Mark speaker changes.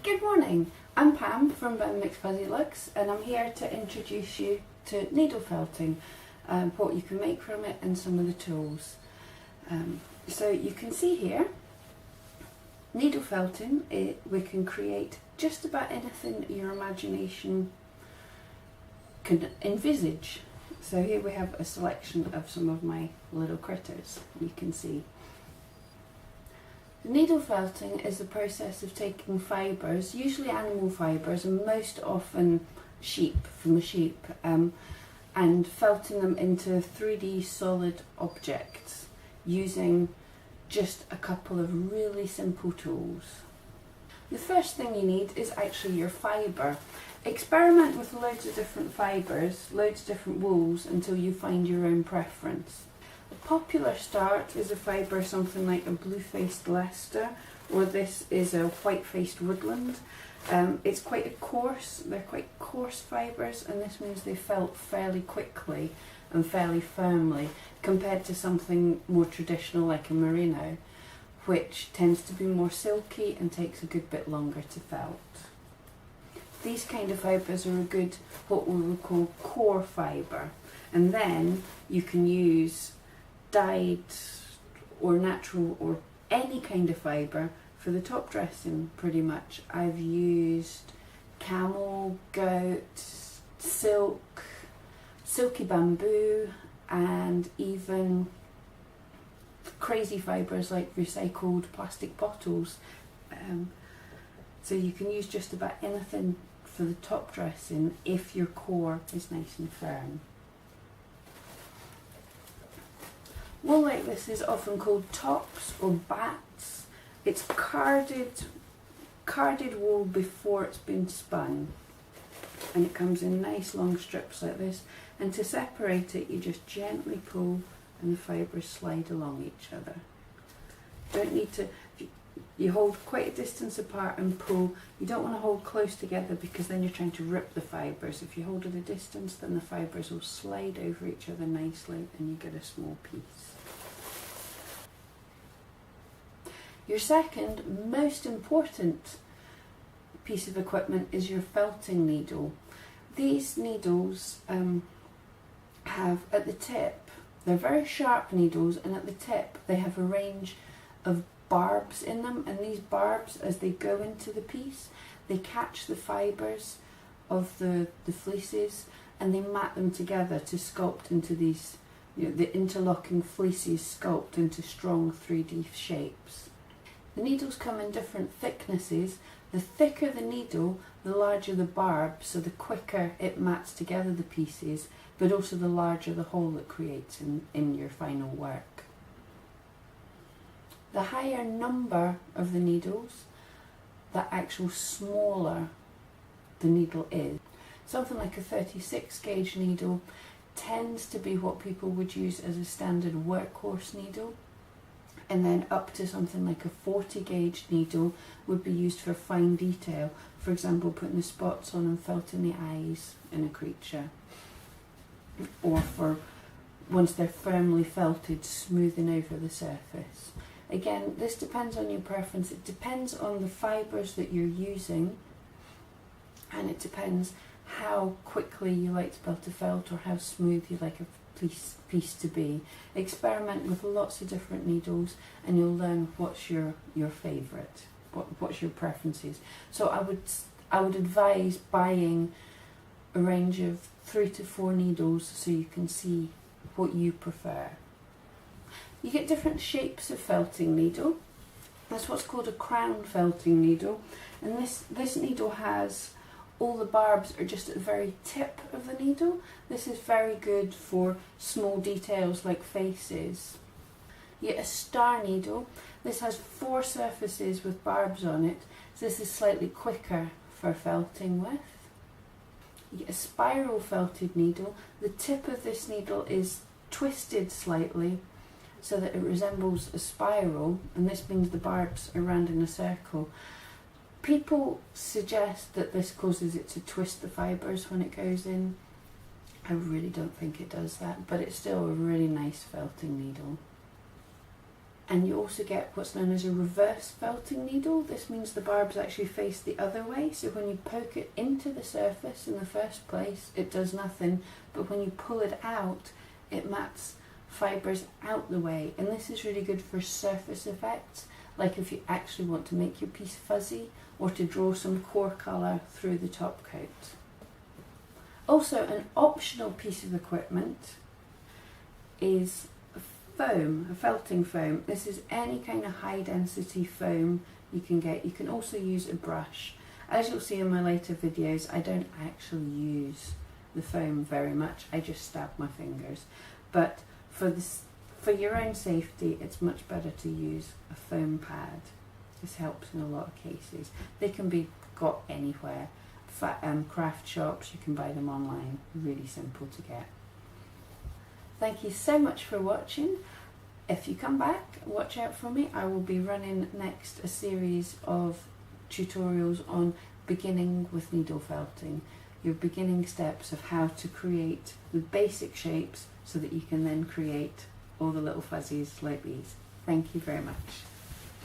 Speaker 1: Good morning, I'm Pam from Mixed Fuzzy Looks, and I'm here to introduce you to needle felting, what you can make from it and some of the tools. So you can see here, needle felting, we can create just about anything your imagination can envisage. So here we have a selection of some of my little critters, you can see. Needle felting is the process of taking fibres, usually animal fibres and most often from a sheep, and felting them into 3D solid objects using just a couple of really simple tools. The first thing you need is actually your fibre. Experiment with loads of different fibres, loads of different wools until you find your own preference. A popular start is a fibre something like a blue-faced Leicester, or this is a white-faced woodland. It's quite coarse, they're quite coarse fibres, and this means they felt fairly quickly and fairly firmly compared to something more traditional like a merino, which tends to be more silky and takes a good bit longer to felt. These kind of fibres are a good, what we would call core fibre, and then you can use dyed or natural or any kind of fibre for the top dressing pretty much. I've used camel, goat, silk, silky bamboo, and even crazy fibres like recycled plastic bottles. So you can use just about anything for the top dressing if your core is nice and firm. Wool like this is often called tops or bats. It's carded wool before it's been spun, and it comes in nice long strips like this, and to separate it you just gently pull and the fibres slide along each other. Don't need to, you hold quite a distance apart and pull. You don't want to hold close together because then you're trying to rip the fibres. If you hold at a distance, then the fibres will slide over each other nicely and you get a small piece. Your second most important piece of equipment is your felting needle. These needles have at the tip, they're very sharp needles, and at the tip they have a range of barbs in them, and these barbs, as they go into the piece, they catch the fibres of the fleeces and they mat them together to sculpt into these, the interlocking fleeces sculpt into strong 3D shapes. The needles come in different thicknesses. The thicker the needle, the larger the barb, so the quicker it mats together the pieces, but also the larger the hole it creates in your final work. The higher number of the needles, the actual smaller the needle is. Something like a 36 gauge needle tends to be what people would use as a standard workhorse needle, and then up to something like a 40 gauge needle would be used for fine detail, for example putting the spots on and felting the eyes in a creature, or for, once they're firmly felted, smoothing over the surface. Again, this depends on your preference. It depends on the fibres that you're using, and it depends how quickly you like to be able to felt or how smooth you like a piece to be. Experiment with lots of different needles and you'll learn what's your favourite, what's your preferences. So I would advise buying a range of 3 to 4 needles so you can see what you prefer. You get different shapes of felting needle. That's what's called a crown felting needle, and this needle has all the barbs are just at the very tip of the needle. This is very good for small details like faces. You get a star needle. This has 4 surfaces with barbs on it, so this is slightly quicker for felting with. You get a spiral felted needle. The tip of this needle is twisted slightly so that it resembles a spiral, and this means the barbs are round in a circle. People suggest that this causes it to twist the fibres when it goes in. I really don't think it does that, but it's still a really nice felting needle. And you also get what's known as a reverse felting needle. This means the barbs actually face the other way, so when you poke it into the surface in the first place, it does nothing, but when you pull it out, it mats fibres out the way. And this is really good for surface effects, like if you actually want to make your piece fuzzy or to draw some core colour through the top coat. Also, an optional piece of equipment is foam, a felting foam. This is any kind of high density foam you can get. You can also use a brush. As you'll see in my later videos, I don't actually use the foam very much, I just stab my fingers. But for your own safety, it's much better to use a foam pad. This helps in a lot of cases. They can be got anywhere. Craft shops, you can buy them online, really simple to get. Thank you so much for watching. If you come back, watch out for me. I will be running next a series of tutorials on beginning with needle felting, your beginning steps of how to create the basic shapes so that you can then create all the little fuzzies like these. Thank you very much.